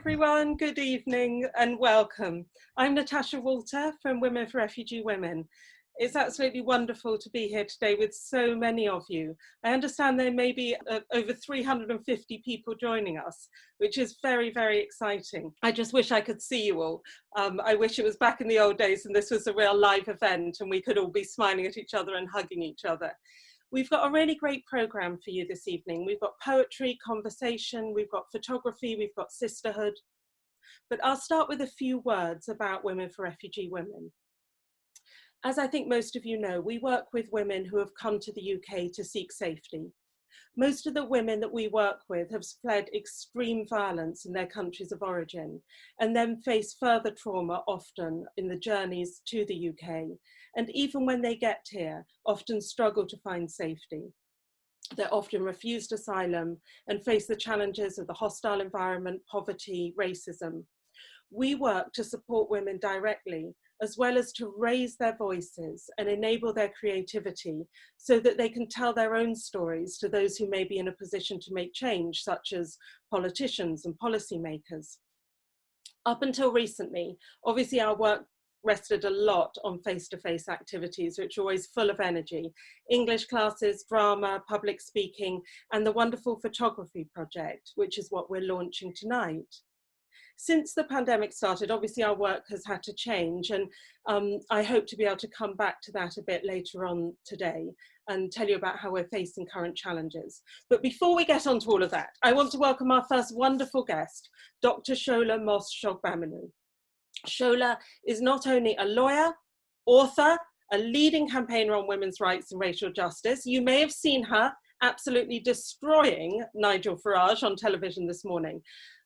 everyone, good evening and welcome. I'm Natasha Walter from Women for Refugee Women. It's absolutely wonderful to be here today with so many of you. I understand there may be over 350 people joining us, which is very, very exciting. I just wish I could see you all. I wish it was back in the old days and this was a real live event and we could all be smiling at each other and hugging each other. We've got a really great programme for you this evening. We've got poetry, conversation, we've got photography, we've got sisterhood. But I'll start with a few words about Women for Refugee Women. As I think most of you know, we work with women who have come to the UK to seek safety. Most of the women that we work with have fled extreme violence in their countries of origin and then face further trauma often in the journeys to the UK. And even when they get here, often struggle to find safety. They're often refused asylum and face the challenges of the hostile environment, poverty, racism. We work to support women directly, as well as to raise their voices and enable their creativity so that they can tell their own stories to those who may be in a position to make change, such as politicians and policymakers. Up until recently, obviously our work rested a lot on face-to-face activities, which are always full of energy. English classes, drama, public speaking, and the wonderful photography project, which is what we're launching tonight. Since the pandemic started, obviously our work has had to change, and I hope to be able to come back to that a bit later on today and tell you about how we're facing current challenges. But before we get on to all of that, I want to welcome our first wonderful guest, Dr. Shola Mos-Shogbamimu. Shola is not only a lawyer, author, a leading campaigner on women's rights and racial justice. You may have seen her absolutely destroying Nigel Farage on television this morning.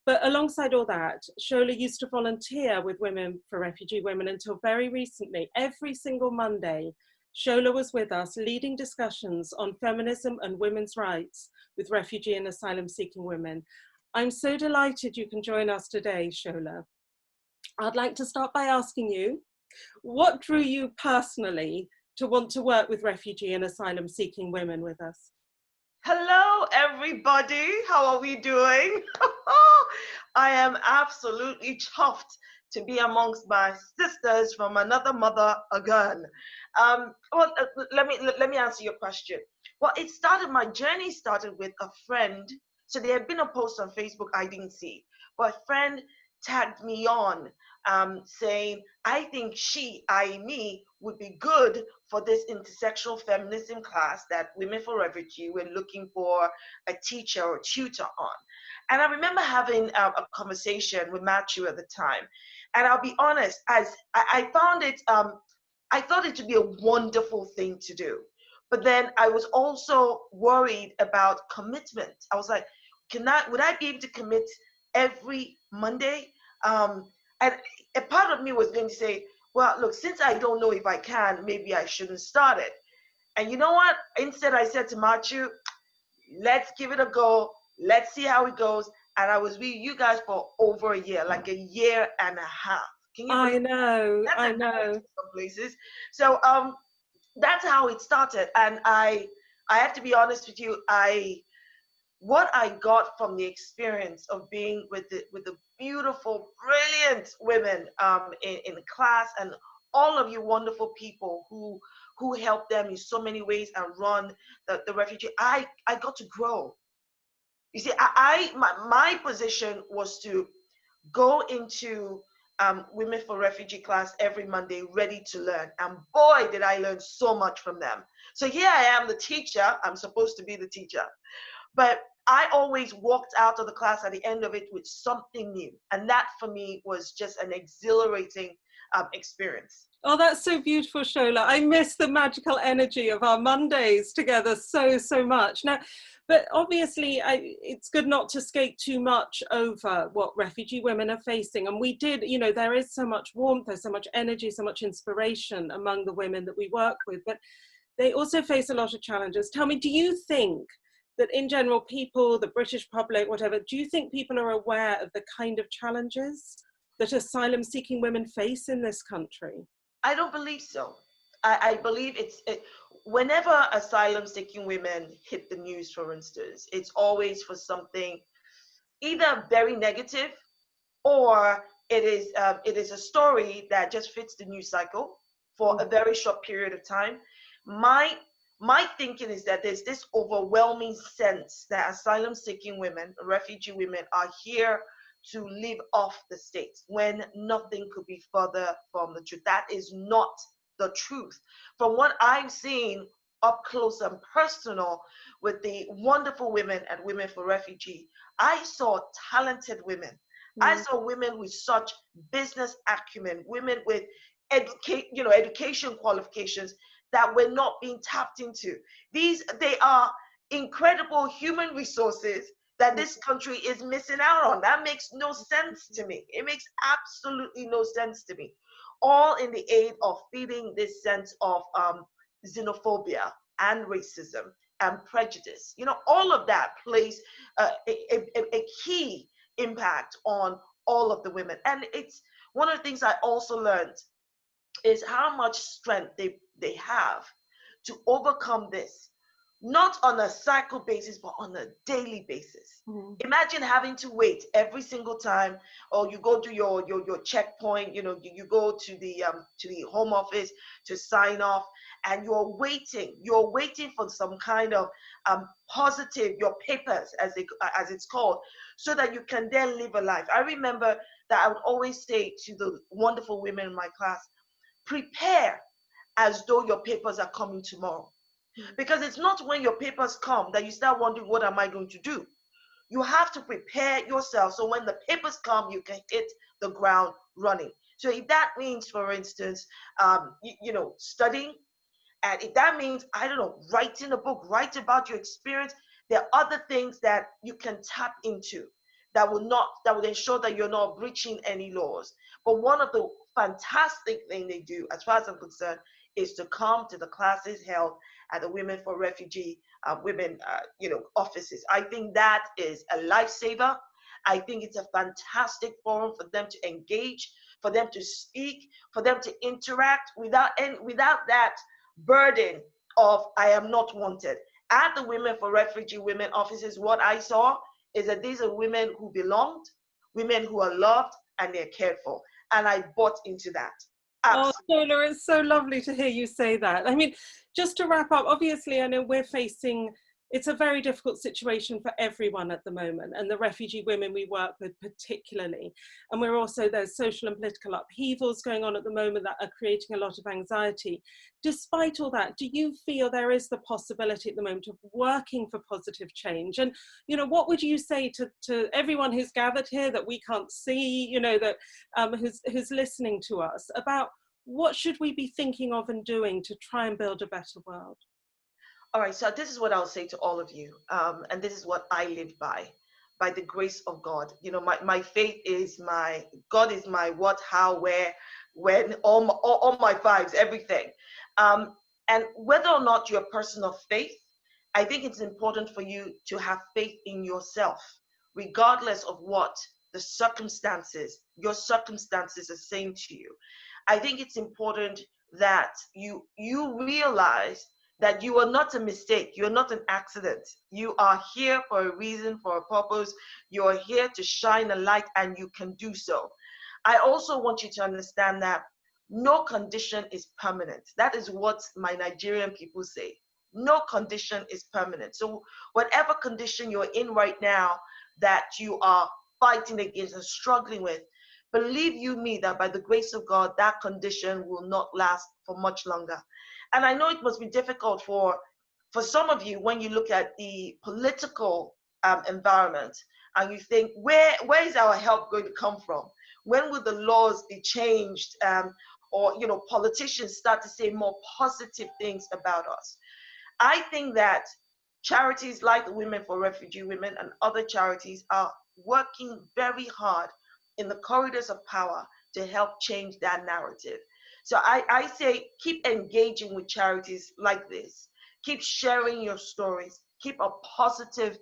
But alongside all that, Shola used to volunteer with Women for Refugee Women until very recently. Every single Monday, Shola was with us leading discussions on feminism and women's rights with refugee and asylum seeking women. I'm so delighted you can join us today, Shola. I'd like to start by asking you, what drew you personally to want to work with refugee and asylum seeking women with us? Hello, everybody. How are we doing? I am absolutely chuffed to be amongst my sisters from another mother again. Let me answer your question. Well, my journey started with a friend. So there had been a post on Facebook I didn't see, but a friend tagged me on saying, I think me, would be good for this intersectional feminism class that Women for Refugee were looking for a teacher or tutor on. And I remember having a conversation with Matthew at the time. And I'll be honest, as I found it, I thought it to be a wonderful thing to do. But then I was also worried about commitment. I was like, would I be able to commit every Monday? And a part of me was going to say, well, look, since I don't know if I can, maybe I shouldn't start it. And you know what? Instead, I said to Matthew, let's give it a go. Let's see how it goes. And I was with you guys for over a year, like a year and a half. Can you believe I that? know. Some places. So that's how it started. And I have to be honest with you, what I got from the experience of being with the beautiful, brilliant women in class, and all of you wonderful people who help them in so many ways and run the refugee, I got to grow. You see, my position was to go into Women for Refugee class every Monday, ready to learn. And boy, did I learn so much from them. So here I am, the teacher. I'm supposed to be the teacher. But I always walked out of the class at the end of it with something new. And that for me was just an exhilarating experience. Oh, that's so beautiful, Shola. I miss the magical energy of our Mondays together so much. Now, but obviously it's good not to skate too much over what refugee women are facing. And we did, you know, there is so much warmth, there's so much energy, so much inspiration among the women that we work with, but they also face a lot of challenges. Tell me, do you think that in general people, the British public, whatever, do you think people are aware of the kind of challenges that asylum seeking women face in this country? I don't believe so. I believe whenever asylum seeking women hit the news, for instance, it's always for something either very negative or it is a story that just fits the news cycle for a very short period of time. My thinking is that there's this overwhelming sense that asylum seeking women, refugee women, are here to live off the state when nothing could be further from the truth. That is not the truth. From what I've seen up close and personal with the wonderful women at Women for Refugee, I saw talented women. I saw women with such business acumen, women with education qualifications that were not being tapped into. They are incredible human resources that this country is missing out on. That makes no sense to me. It makes absolutely no sense to me. All in the aid of feeding this sense of xenophobia and racism and prejudice. You know, all of that plays a key impact on all of the women. And it's one of the things I also learned is how much strength they have to overcome this, not on a cycle basis, but on a daily basis. Imagine having to wait every single time, or you go to your checkpoint, you know, you go to the home office to sign off, and you're waiting for some kind of positive, your papers as it's called, so that you can then live a life. I remember that I would always say to the wonderful women in my class, prepare as though your papers are coming tomorrow. Because it's not when your papers come that you start wondering, what am I going to do? You have to prepare yourself so when the papers come, you can hit the ground running. So if that means, for instance, studying, and if that means, I don't know, writing a book, write about your experience, there are other things that you can tap into that will ensure that you're not breaching any laws. But one of the fantastic things they do, as far as I'm concerned, is to come to the classes held at the Women for Refugee Women offices. I think that is a lifesaver. I think it's a fantastic forum for them to engage, for them to speak, for them to interact without that burden of I am not wanted. At the Women for Refugee Women offices, what I saw is that these are women who belonged, women who are loved, and they're cared for. And I bought into that. Absolutely. Oh, Shola, it's so lovely to hear you say that. I mean, just to wrap up, obviously, I know it's a very difficult situation for everyone at the moment, and the refugee women we work with particularly. And there's social and political upheavals going on at the moment that are creating a lot of anxiety. Despite all that, do you feel there is the possibility at the moment of working for positive change? And, you know, what would you say to everyone who's gathered here that we can't see, you know, that who's listening to us, about what should we be thinking of and doing to try and build a better world? All right, so this is what I'll say to all of you, and this is what I live by the grace of God. You know, my faith is God is my what, how, where, when, all my fives, everything. And whether or not you're a person of faith, I think it's important for you to have faith in yourself, regardless of what your circumstances are saying to you. I think it's important that you realize that you are not a mistake. You're not an accident. You are here for a reason, for a purpose. You are here to shine a light, and you can do so. I also want you to understand that no condition is permanent. That is what my Nigerian people say. No condition is permanent. So whatever condition you're in right now that you are fighting against and struggling with, believe you me that by the grace of God, that condition will not last for much longer. And I know it must be difficult for some of you when you look at the political environment and you think, where is our help going to come from? When will the laws be changed? Or, you know, politicians start to say more positive things about us? I think that charities like the Women for Refugee Women and other charities are working very hard in the corridors of power to help change that narrative. So I say, keep engaging with charities like this. Keep sharing your stories. Keep a positive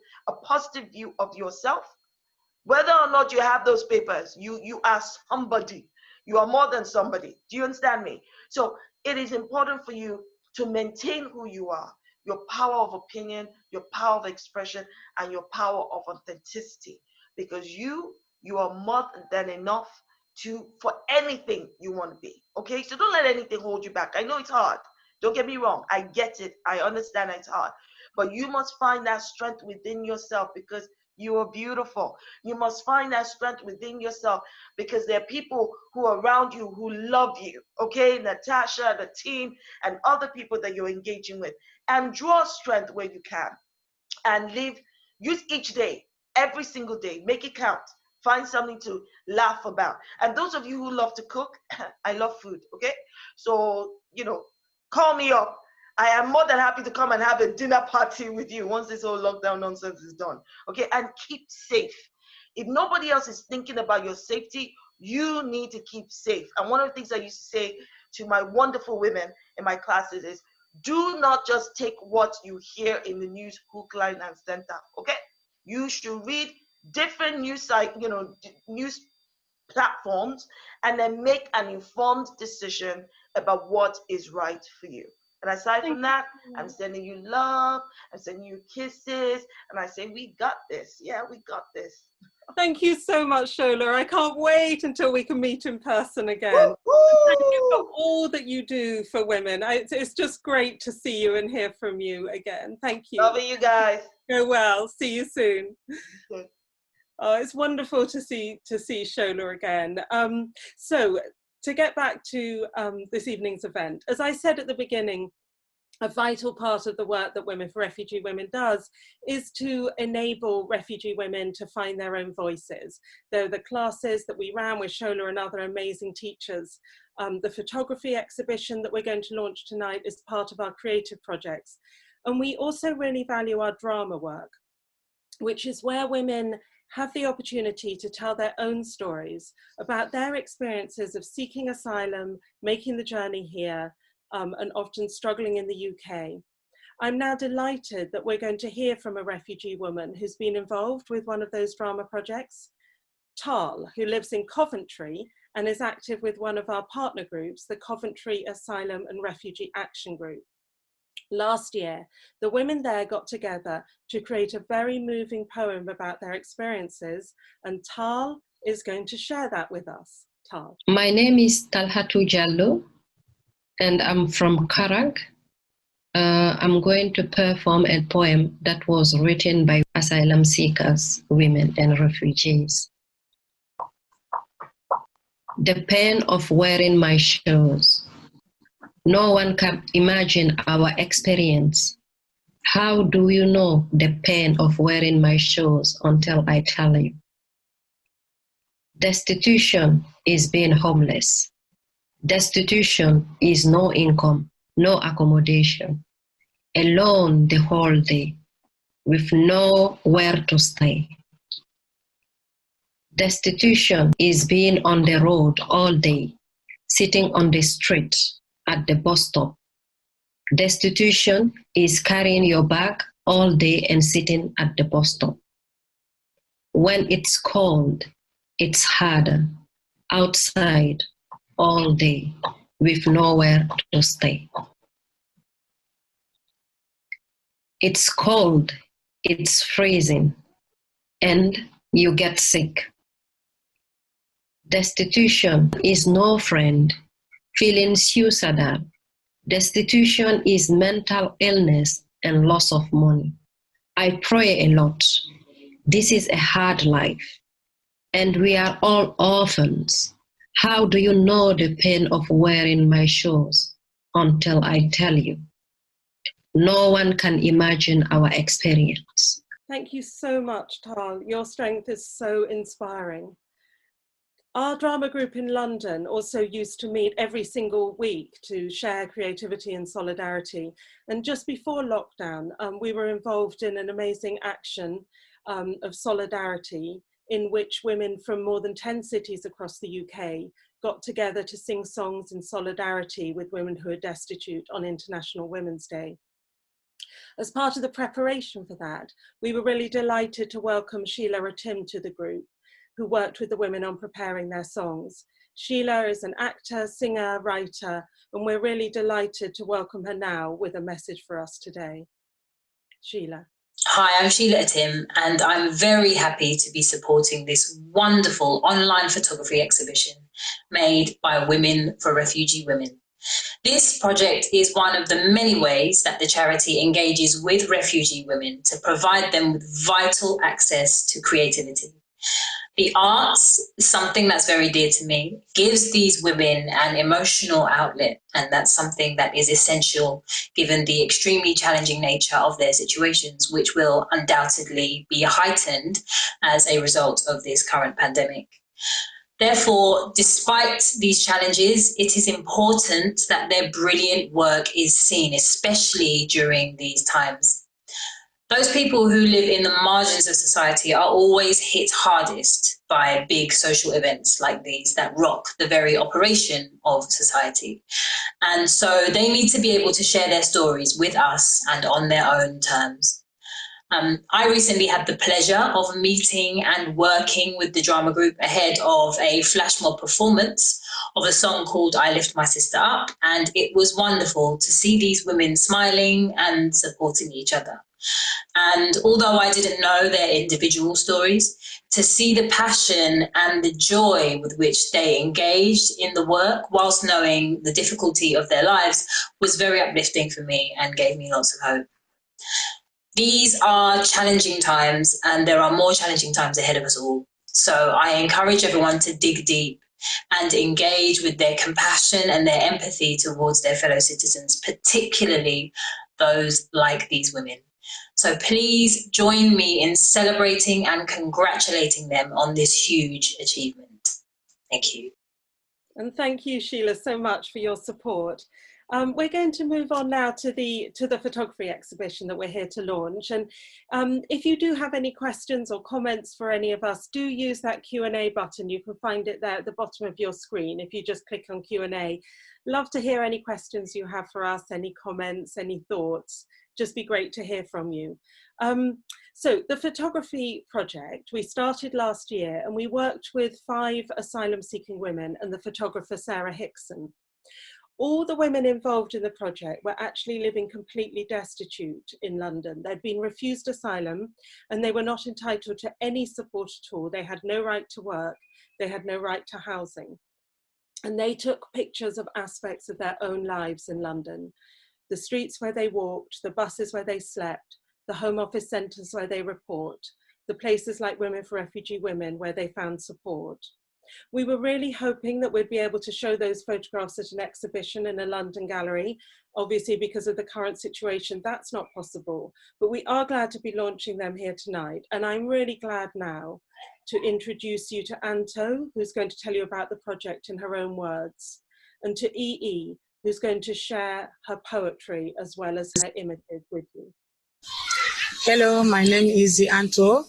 view of yourself. Whether or not you have those papers, you are somebody. You are more than somebody. Do you understand me? So it is important for you to maintain who you are, your power of opinion, your power of expression, and your power of authenticity. Because you You are more than enough for anything you want to be. Okay, so don't let anything hold you back. I know it's hard. Don't get me wrong. I get it. I understand it's hard. But you must find that strength within yourself because you are beautiful. You must find that strength within yourself because there are people who are around you who love you. Okay, Natasha, the team, and other people that you're engaging with. And draw strength where you can. And use each day, every single day. Make it count. Find something to laugh about. And those of you who love to cook, I love food, okay? So, call me up. I am more than happy to come and have a dinner party with you once this whole lockdown nonsense is done, okay? And keep safe. If nobody else is thinking about your safety, you need to keep safe. And one of the things I used to say to my wonderful women in my classes is, do not just take what you hear in the news hook, line, and center, okay? You should read different news news platforms and then make an informed decision about what is right for you. And aside from that, I'm sending you love, I'm sending you kisses, and I say, we got this. Yeah, we got this. Thank you so much, Shola. I can't wait until we can meet in person again. Woo-hoo! Thank you for all that you do for women. It's just great to see you and hear from you again. Thank you. Loving you guys. Go well. See you soon. Okay. Oh, it's wonderful to see Shola again. So to get back to this evening's event, as I said at the beginning, a vital part of the work that Women for Refugee Women does is to enable refugee women to find their own voices. There are the classes that we ran with Shola and other amazing teachers. The photography exhibition that we're going to launch tonight is part of our creative projects. And we also really value our drama work, which is where women have the opportunity to tell their own stories about their experiences of seeking asylum, making the journey here, and often struggling in the UK. I'm now delighted that we're going to hear from a refugee woman who's been involved with one of those drama projects, Tal, who lives in Coventry and is active with one of our partner groups, the Coventry Asylum and Refugee Action Group. Last year, the women there got together to create a very moving poem about their experiences, and Tal is going to share that with us. Tal. My name is Talhatou Diallo, and I'm from CARAG. I'm going to perform a poem that was written by asylum seekers, women, and refugees. The pain of wearing my shoes. No one can imagine our experience. How do you know the pain of wearing my shoes until I tell you? Destitution is being homeless. Destitution is no income, no accommodation, alone the whole day, with nowhere to stay. Destitution is being on the road all day, sitting on the street, at the bus stop. Destitution is carrying your bag all day and sitting at the bus stop. When it's cold, it's harder, outside, all day, with nowhere to stay. It's cold, it's freezing, and you get sick. Destitution is no friend, feeling suicidal. Destitution is mental illness and loss of money. I pray a lot. This is a hard life, and we are all orphans. How do you know the pain of wearing my shoes until I tell you? No one can imagine our experience. Thank you so much, Tal. Your strength is so inspiring. Our drama group in London also used to meet every single week to share creativity and solidarity. And just before lockdown, we were involved in an amazing action of solidarity in which women from more than 10 cities across the UK got together to sing songs in solidarity with women who are destitute on International Women's Day. As part of the preparation for that, we were really delighted to welcome Sheila Atim to the group, who worked with the women on preparing their songs. Sheila is an actor, singer, writer, and we're really delighted to welcome her now with a message for us today. Sheila. Hi, I'm Sheila Atim, and I'm very happy to be supporting this wonderful online photography exhibition made by Women for Refugee Women. This project is one of the many ways that the charity engages with refugee women to provide them with vital access to creativity. The arts, something that's very dear to me, gives these women an emotional outlet, and that's something that is essential given the extremely challenging nature of their situations, which will undoubtedly be heightened as a result of this current pandemic. Therefore, despite these challenges, it is important that their brilliant work is seen, especially during these times. Those people who live in the margins of society are always hit hardest by big social events like these that rock the very operation of society. And so they need to be able to share their stories with us and on their own terms. I recently had the pleasure of meeting and working with the drama group ahead of a flash mob performance of a song called I Lift My Sister Up, and it was wonderful to see these women smiling and supporting each other. And although I didn't know their individual stories, to see the passion and the joy with which they engaged in the work whilst knowing the difficulty of their lives was very uplifting for me and gave me lots of hope. These are challenging times, and there are more challenging times ahead of us all. So I encourage everyone to dig deep and engage with their compassion and their empathy towards their fellow citizens, particularly those like these women. So please join me in celebrating and congratulating them on this huge achievement. Thank you. And thank you, Sheila, so much for your support. We're going to move on now to the photography exhibition that we're here to launch. And if you do have any questions or comments for any of us, do use that Q&A button. You can find it there at the bottom of your screen if you just click on Q&A. Love to hear any questions you have for us, any comments, any thoughts. Just be great to hear from you. So the photography project, we started last year and we worked with 5 asylum-seeking women and the photographer Sarah Hickson. All the women involved in the project were actually living completely destitute in London. They'd been refused asylum and they were not entitled to any support at all. They had no right to work. They had no right to housing. And they took pictures of aspects of their own lives in London. The streets where they walked, the buses where they slept, the Home Office centres where they report, the places like Women for Refugee Women where they found support. We were really hoping that we'd be able to show those photographs at an exhibition in a London gallery. Obviously, because of the current situation, that's not possible, but we are glad to be launching them here tonight. And I'm really glad now to introduce you to Antho, who's going to tell you about the project in her own words, and to EE, who's going to share her poetry as well as her images with you. Hello, my name is Antho.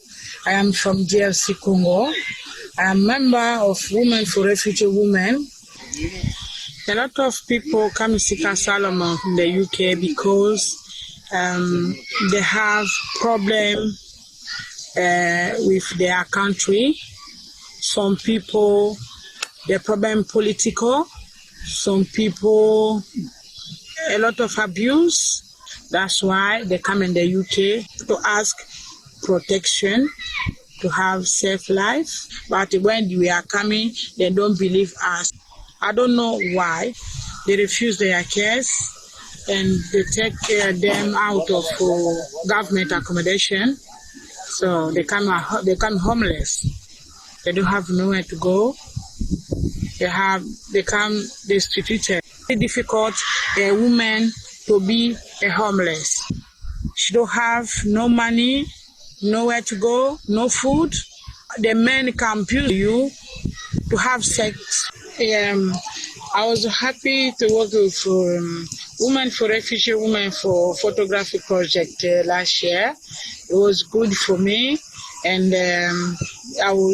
I am from DRC Congo. I am a member of Women for Refugee Women. A lot of people come seek asylum in the UK because they have problems with their country. Some people, the problem political. Some people, a lot of abuse. That's why they come in the UK to ask protection, to have safe life. But when we are coming, they don't believe us. I don't know why. They refuse their case and they take them out of government accommodation. So they come homeless. They don't have nowhere to go. They come destituted. It's difficult a woman to be a homeless. She don't have no money, nowhere to go, no food. The men can abuse you to have sex. I was happy to work with Women for Refugee Women for Photography Project last year. It was good for me, and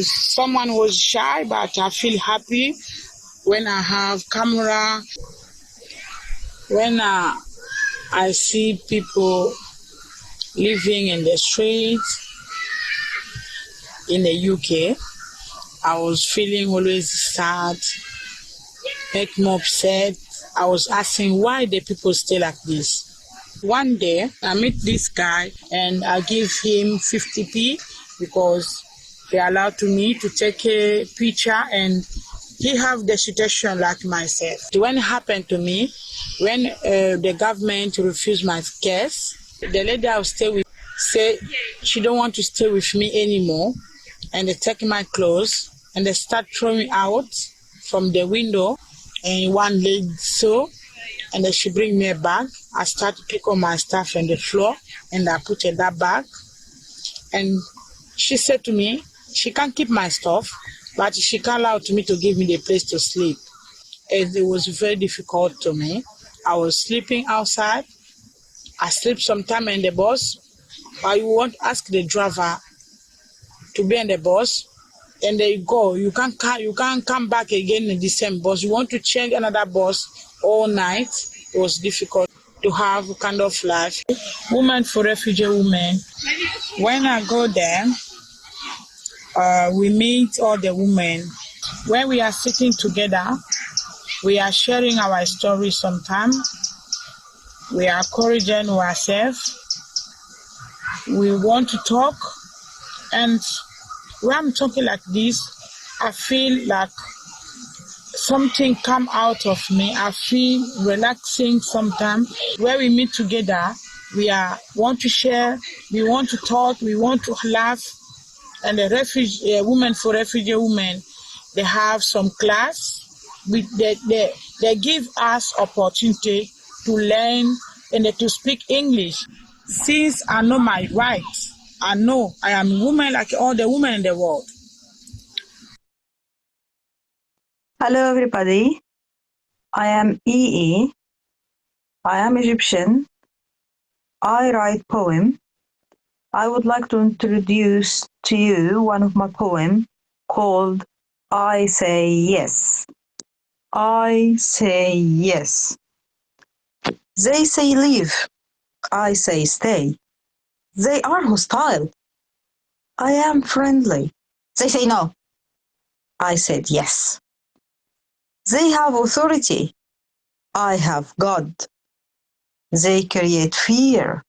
someone was shy, but I feel happy when I have camera. When I see people living in the streets in the UK, I was feeling always sad, make me upset. I was asking why the people stay like this. One day, I meet this guy and I give him 50p because they allowed to me to take a picture, and he have the situation like myself. When it happened to me, when the government refused my case, the lady I stay with said she don't want to stay with me anymore, and they take my clothes and they start throwing out from the window, and one leg so, and then she bring me a bag. I start to pick up my stuff on the floor and I put in that bag. And she said to me, she can't keep my stuff, but she can't allow to me to give me the place to sleep. And it was very difficult to me. I was sleeping outside. I sleep sometime in the bus. I want to ask the driver to be in the bus, and there you go. You can't come back again in the same bus. You want to change another bus all night. It was difficult to have kind of life. Women for Refugee Women. When I go there, we meet all the women. When we are sitting together, we are sharing our stories sometimes. We are encouraging ourselves. We want to talk. And when I'm talking like this, I feel like something come out of me. I feel relaxing sometimes. Where we meet together, want to share, we want to talk, we want to laugh. And the Women for Refugee Women, they have some class. They give us opportunity to learn and to speak English. Since I know my rights, I know I am a woman like all the women in the world. Hello everybody, I am EE. I am Egyptian. I write poem. I would like to introduce to you one of my poems called I Say Yes. I say yes. They say leave. I say stay. They are hostile. I am friendly. They say no. I said yes. They have authority. I have God. They create fear.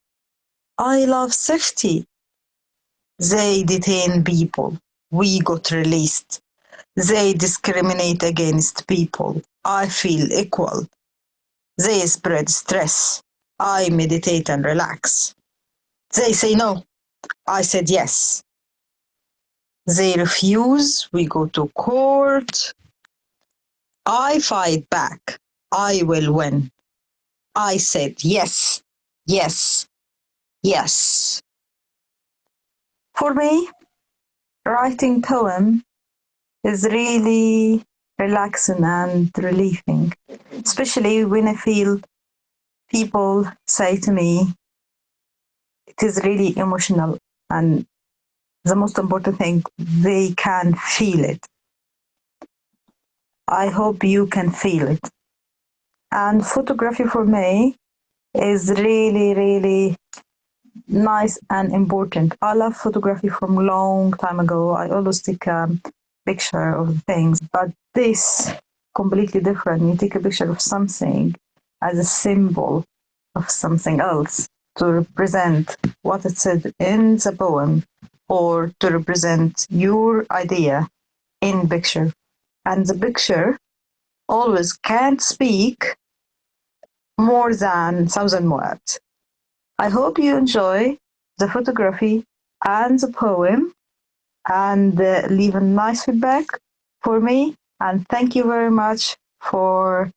I love safety. They detain people. We got released. They discriminate against people. I feel equal. They spread stress. I meditate and relax. They say no. I said yes. They refuse. We go to court. I fight back. I will win. I said yes, yes, yes. For me, writing poem is really relaxing and relieving, especially when I feel people say to me, it is really emotional, and the most important thing, they can feel it. I hope you can feel it. And photography for me is really, really nice and important. I love photography from a long time ago. I always take a picture of things, but this completely different. You take a picture of something as a symbol of something else to represent what it said in the poem, or to represent your idea in picture. And the picture always can't speak more than 1,000 words. I hope you enjoy the photography and the poem, and leave a nice feedback for me. And thank you very much for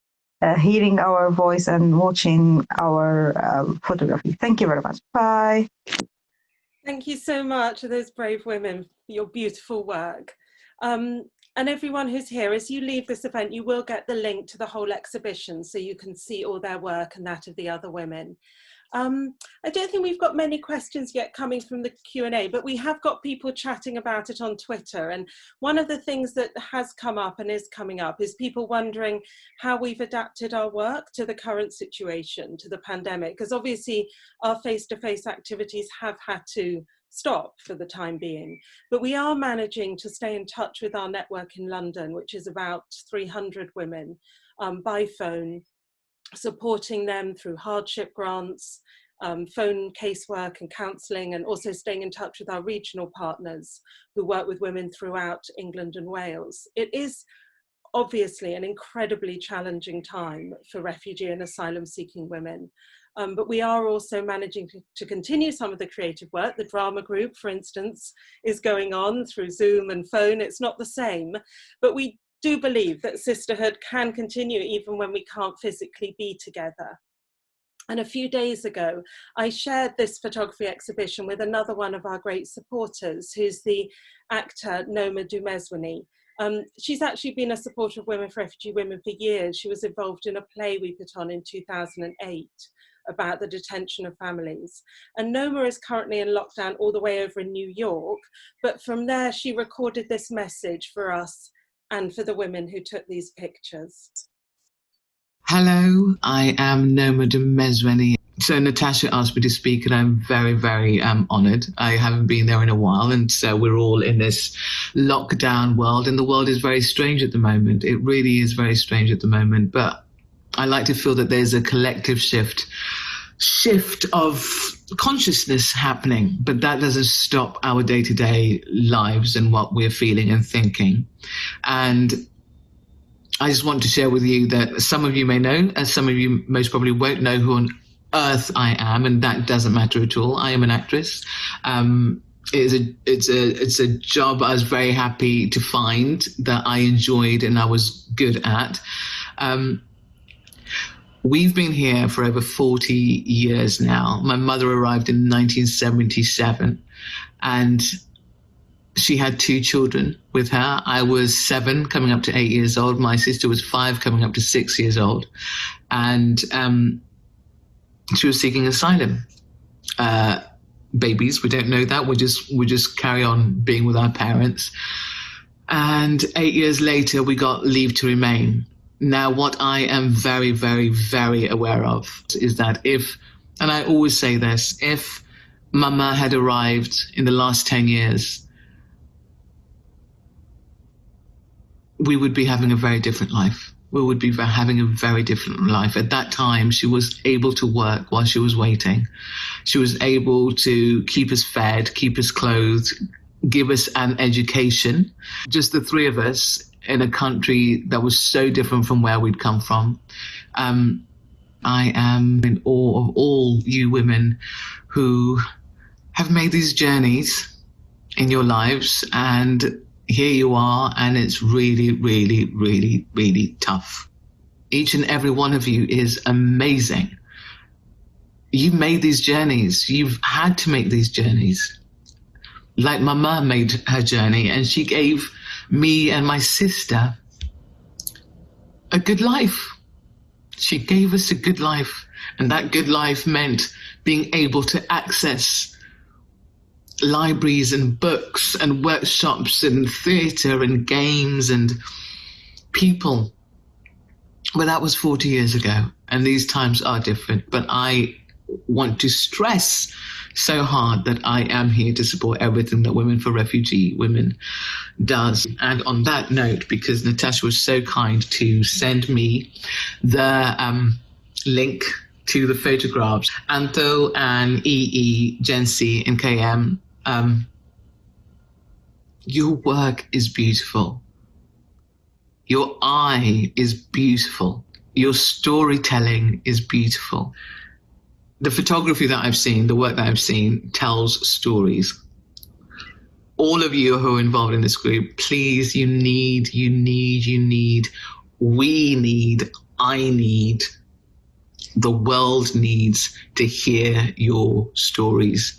hearing our voice and watching our photography. Thank you very much. Bye. Thank you so much to those brave women for your beautiful work. And everyone who's here, as you leave this event, you will get the link to the whole exhibition so you can see all their work and that of the other women. I don't think we've got many questions yet coming from the Q&A, but we have got people chatting about it on Twitter. And one of the things that has come up and is coming up is people wondering how we've adapted our work to the current situation, to the pandemic, because obviously our face-to-face activities have had to stop for the time being. But we are managing to stay in touch with our network in London, which is about 300 women, by phone, supporting them through hardship grants, phone casework and counselling, and also staying in touch with our regional partners who work with women throughout England and Wales. It is obviously an incredibly challenging time for refugee and asylum seeking women. But we are also managing to continue some of the creative work. The drama group, for instance, is going on through Zoom and phone. It's not the same, but we do believe that sisterhood can continue even when we can't physically be together. And a few days ago, I shared this photography exhibition with another one of our great supporters, who's the actor Noma Dumezweni. She's actually been a supporter of Women for Refugee Women for years. She was involved in a play we put on in 2008 about the detention of families. And Noma is currently in lockdown all the way over in New York, but from there she recorded this message for us and for the women who took these pictures. Hello, I am Noma Dumezweni. So Natasha asked me to speak and I'm very, very honoured. I haven't been there in a while, and so we're all in this lockdown world, and the world is very strange at the moment. It really is very strange at the moment, but I like to feel that there's a collective shift of consciousness happening, but that doesn't stop our day-to-day lives and what we're feeling and thinking. And I just want to share with you that some of you may know, and some of you most probably won't know who on earth I am, and that doesn't matter at all. I am an actress. It's a job I was very happy to find, that I enjoyed and I was good at. We've been here for over 40 years now. My mother arrived in 1977, and she had 2 children with her. I was 7, coming up to 8 years old. My sister was 5, coming up to 6 years old. And she was seeking asylum. Babies, we don't know that. We just carry on being with our parents. And 8 years later, we got leave to remain. Now, what I am very, very, very aware of is that and I always say this, if Mama had arrived in the last 10 years, we would be having a very different life. We would be having a very different life. At that time, she was able to work while she was waiting. She was able to keep us fed, keep us clothed, give us an education. Just the 3 of us in a country that was so different from where we'd come from. I am in awe of all you women who have made these journeys in your lives, and here you are, and it's really, really, really, really tough. Each and every one of you is amazing. You've made these journeys. You've had to make these journeys. Like my mum made her journey, and she gave me and my sister a good life. She gave us a good life, and that good life meant being able to access libraries and books and workshops and theatre and games and people. Well, that was 40 years ago, and these times are different, but I want to stress so hard that I am here to support everything that Women for Refugee Women does. And on that note, because Natasha was so kind to send me the link to the photographs, Antho and EE, Gen C and KM, your work is beautiful. Your eye is beautiful. Your storytelling is beautiful. The photography that I've seen, the work that I've seen, tells stories. All of you who are involved in this group, please, I need, the world needs to hear your stories.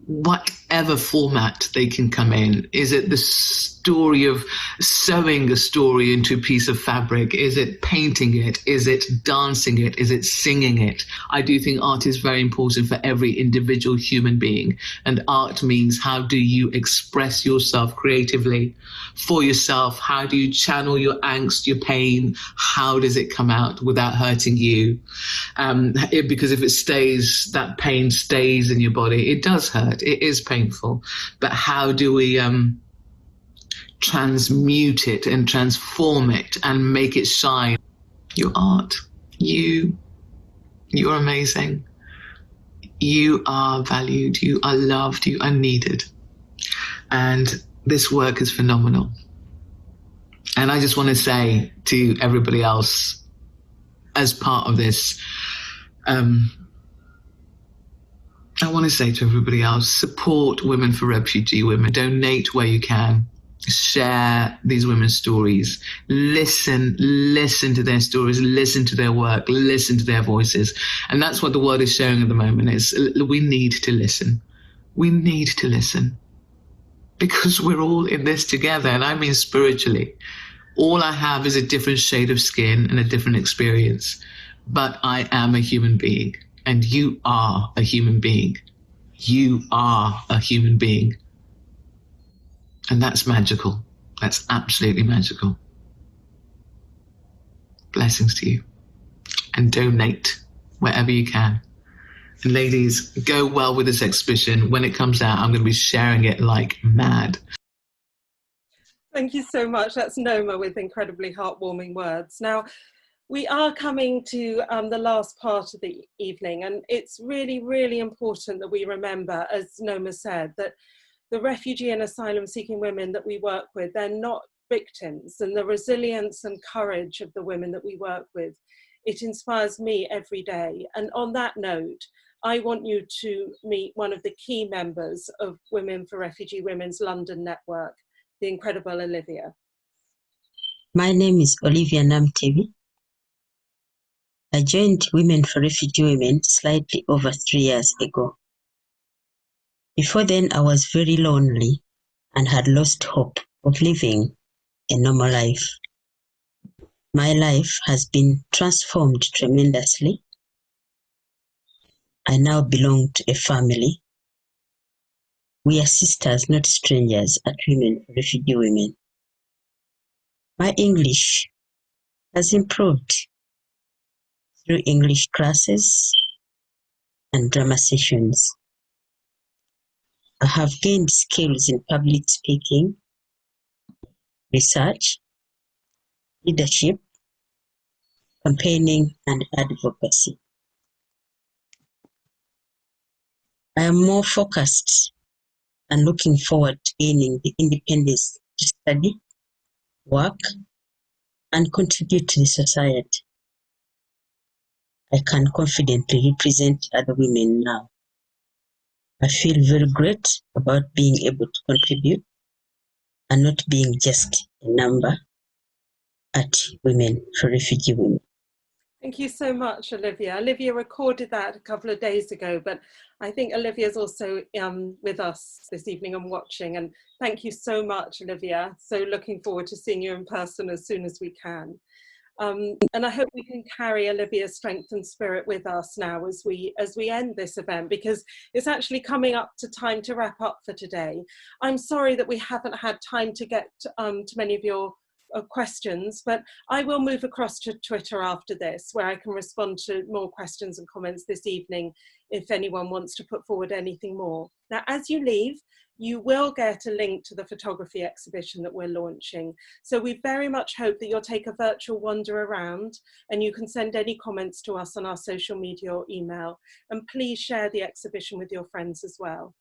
Whatever format they can come in. Is it the story of sewing a story into a piece of fabric? Is it painting it? Is it dancing it? Is it singing it? I do think art is very important for every individual human being. And art means, how do you express yourself creatively for yourself? How do you channel your angst, your pain? How does it come out without hurting you? Because if it stays, that pain stays in your body. It does hurt. It is painful. But how do we transmute it and transform it and make it shine? Your art. You're amazing. You are valued, you are loved, you are needed. And this work is phenomenal. And I just want to say to everybody else, as part of this, I want to say to everybody else, support Women for Refugee Women, donate where you can, share these women's stories, listen to their stories, listen to their work, listen to their voices. And that's what the world is showing at the moment, is we need to listen. We need to listen because we're all in this together. And I mean spiritually. All I have is a different shade of skin and a different experience, but I am a human being. And you are a human being. You are a human being. And that's magical. That's absolutely magical. Blessings to you. And donate wherever you can. And ladies, go well with this exhibition. When it comes out, I'm going to be sharing it like mad. Thank you so much. That's Noma with incredibly heartwarming words. Now, we are coming to the last part of the evening, and it's really, really important that we remember, as Noma said, that the refugee and asylum seeking women that we work with, they're not victims, and the resilience and courage of the women that we work with, it inspires me every day. And on that note, I want you to meet one of the key members of Women for Refugee Women's London network, the incredible Olivia. My name is Olivia Namutebi. I joined Women for Refugee Women slightly over 3 years ago. Before then, I was very lonely and had lost hope of living a normal life. My life has been transformed tremendously. I now belong to a family. We are sisters, not strangers, at Women for Refugee Women. My English has improved through English classes and drama sessions. I have gained skills in public speaking, research, leadership, campaigning, and advocacy. I am more focused and looking forward to gaining the independence to study, work, and contribute to the society. I can confidently represent other women now. I feel very great about being able to contribute and not being just a number at Women for Refugee Women. Thank you so much, Olivia. Olivia recorded that a couple of days ago, but I think Olivia's also with us this evening and watching. And thank you so much, Olivia. So looking forward to seeing you in person as soon as we can. And I hope we can carry Olivia's strength and spirit with us now as we end this event, because it's actually coming up to time to wrap up for today. I'm sorry that we haven't had time to get to many of your questions, but I will move across to Twitter after this, where I can respond to more questions and comments this evening if anyone wants to put forward anything more. Now, as you leave, you will get a link to the photography exhibition that we're launching. So we very much hope that you'll take a virtual wander around, and you can send any comments to us on our social media or email. And please share the exhibition with your friends as well.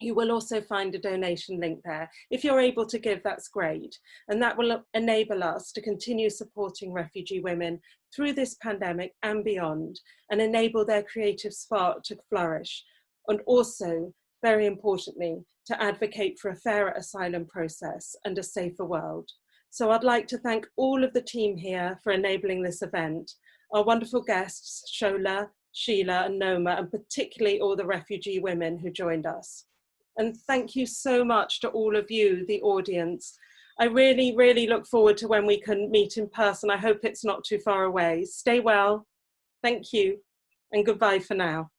You will also find a donation link there. If you're able to give, that's great. And that will enable us to continue supporting refugee women through this pandemic and beyond, and enable their creative spark to flourish. And also, very importantly, to advocate for a fairer asylum process and a safer world. So I'd like to thank all of the team here for enabling this event, our wonderful guests, Shola, Sheila and Noma, and particularly all the refugee women who joined us. And thank you so much to all of you, the audience. I really, really look forward to when we can meet in person. I hope it's not too far away. Stay well. Thank you, and goodbye for now.